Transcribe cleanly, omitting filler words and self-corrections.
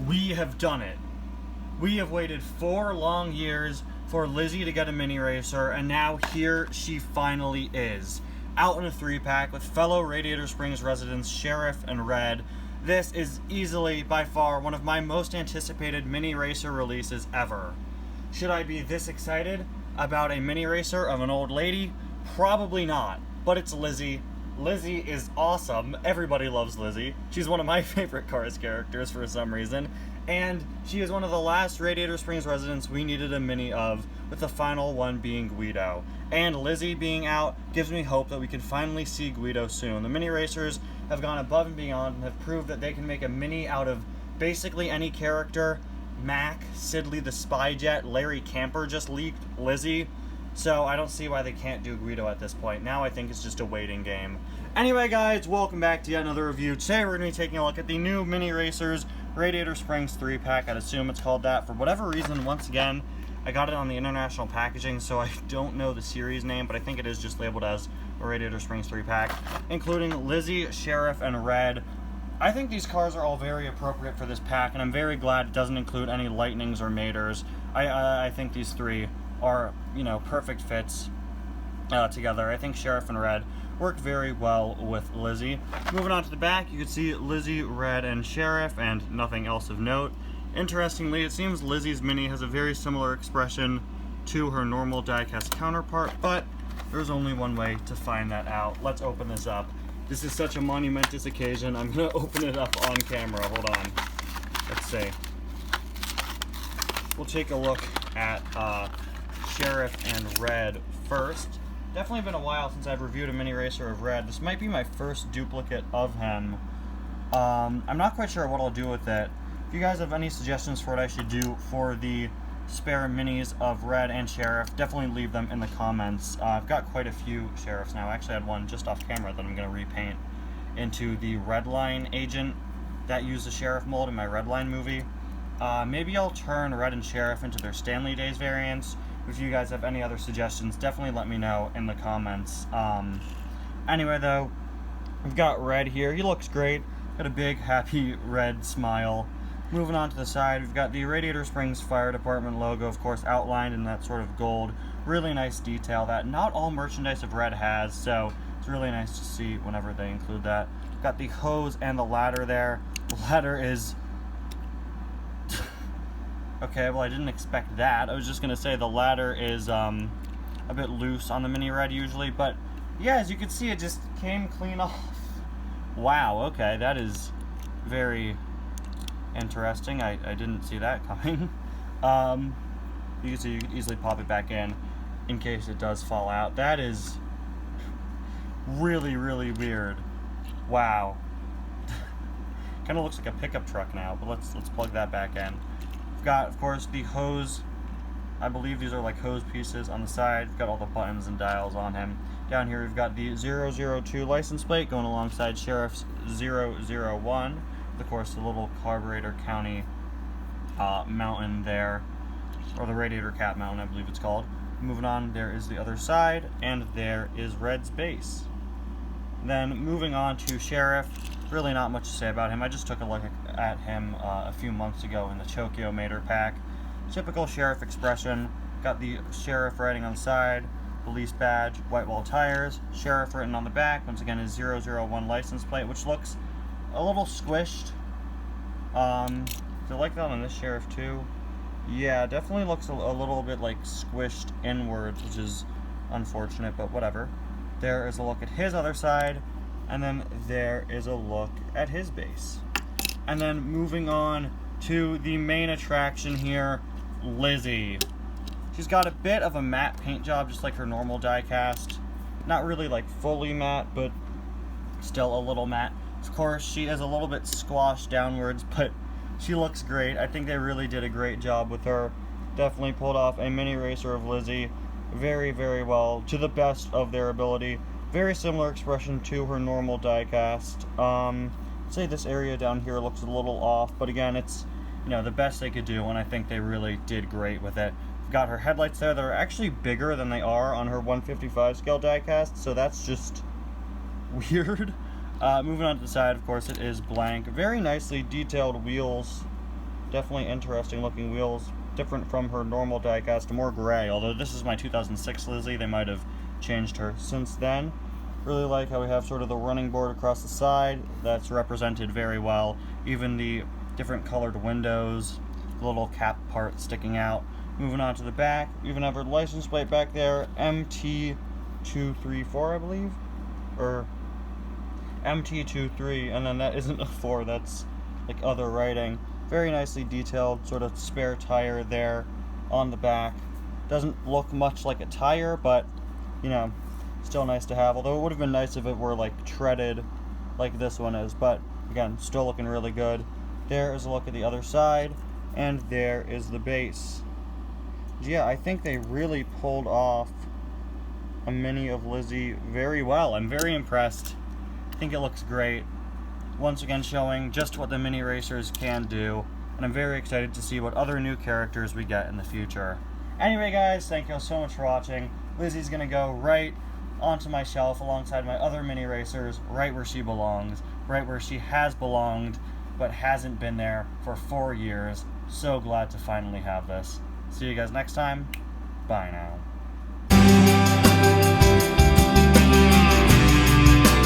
We have done it. We have waited 4 long years for Lizzie to get a mini racer, and now here she finally is. Out in a 3-pack with fellow Radiator Springs residents Sheriff and Red. This is easily, by far, one of my most anticipated mini racer releases ever. Should I be this excited about a mini racer of an old lady? Probably not, but it's Lizzie. Lizzie is awesome. Everybody loves Lizzie. She's one of my favorite Cars characters for some reason, and she is one of the last Radiator Springs residents we needed a mini of, with the final one being Guido. And Lizzie being out gives me hope that we can finally see Guido soon. The mini racers have gone above and beyond and have proved that they can make a mini out of basically any character. Mac, Sidley the Spy Jet, Larry Camper just leaked, Lizzie. So I don't see why they can't do Guido at this point. Now I think it's just a waiting game. Anyway guys, welcome back to yet another review. Today we're going to be taking a look at the new Mini Racers Radiator Springs 3-pack. I'd assume it's called that. For whatever reason, once again, I got it on the international packaging, so I don't know the series name, but I think it is just labeled as a Radiator Springs 3-pack, including Lizzie, Sheriff, and Red. I think these cars are all very appropriate for this pack, and I'm very glad it doesn't include any Lightnings or Maters. I think these three are, perfect fits together. I think Sheriff and Red work very well with Lizzie. Moving on to the back, you can see Lizzie, Red, and Sheriff, and nothing else of note. Interestingly, it seems Lizzie's Mini has a very similar expression to her normal diecast counterpart, but there's only one way to find that out. Let's open this up. This is such a monumentous occasion. I'm going to open it up on camera. Hold on. Let's see. We'll take a look at Sheriff and Red first. Definitely been a while since I've reviewed a mini racer of Red. This might be my first duplicate of him. I'm not quite sure what I'll do with it. If you guys have any suggestions for what I should do for the spare minis of Red and Sheriff, definitely leave them in the comments. I've got quite a few Sheriffs now. I actually had one just off camera that I'm going to repaint into the Redline agent that used the Sheriff mold in my Redline movie. Maybe I'll turn Red and Sheriff into their Stanley Days variants. If you guys have any other suggestions, definitely let me know in the comments. Anyway, though, we've got Red here. He looks great. Got a big, happy red smile. Moving on to the side, we've got the Radiator Springs Fire Department logo, of course, outlined in that sort of gold. Really nice detail that not all merchandise of Red has, so it's really nice to see whenever they include that. We've got the hose and the ladder there. The ladder is... Okay, well, I didn't expect that. I was just going to say the ladder is a bit loose on the Mini Red usually, but yeah, as you can see, it just came clean off. Wow, okay, that is very interesting. I didn't see that coming. You can see you can easily pop it back in case it does fall out. That is really, really weird. Wow. Kind of looks like a pickup truck now, but let's plug that back in. We've got, of course, the hose. I believe these are like hose pieces on the side. We've got all the buttons and dials on him. Down here we've got the 002 license plate going alongside Sheriff's 001. Of course, the little Carburetor County mountain there, or the Radiator Cap mountain, I believe it's called. Moving on, there is the other side, and there is Red's base. Then moving on to Sheriff, really not much to say about him. I just took a look at him a few months ago in the Chokyo Mater pack. Typical Sheriff expression. Got the Sheriff writing on the side, police badge, white wall tires, Sheriff written on the back. Once again, his 001 license plate, which looks a little squished. Do you like that on this Sheriff too? Yeah, definitely looks a little bit like squished inwards, which is unfortunate, but whatever. There is a look at his other side, and then there is a look at his base. And then moving on to the main attraction here, Lizzie. She's got a bit of a matte paint job, just like her normal die-cast. Not really like fully matte, but still a little matte. Of course, she is a little bit squashed downwards, but she looks great. I think they really did a great job with her. Definitely pulled off a mini racer of Lizzie very, very well, to the best of their ability. Very similar expression to her normal die-cast. I'd say this area down here looks a little off, but again, it's the best they could do, and I think they really did great with it. We've got her headlights there that are actually bigger than they are on her 155 scale die-cast, so that's just weird. Moving on to the side, of course, it is blank. Very nicely detailed wheels Definitely interesting looking wheels, different from her normal diecast, more gray, although this is my 2006 Lizzie, they might have changed her since then. Really like how we have sort of the running board across the side, that's represented very well, even the different colored windows, the little cap part sticking out. Moving on to the back, we even have her license plate back there, MT234 I believe, or MT23, and then that isn't a 4, that's like other writing. Very nicely detailed, sort of spare tire there on the back. Doesn't look much like a tire, but, you know, still nice to have. Although it would have been nice if it were, like, treaded like this one is. But, again, still looking really good. There is a look at the other side, and there is the base. Yeah, I think they really pulled off a mini of Lizzie very well. I'm very impressed. I think it looks great. Once again showing just what the mini racers can do, and I'm very excited to see what other new characters we get in the future. Anyway guys, thank you all so much for watching. Lizzie's gonna go right onto my shelf alongside my other mini racers, right where she belongs, right where she has belonged, but hasn't been there for 4 years. So glad to finally have this. See you guys next time. Bye now.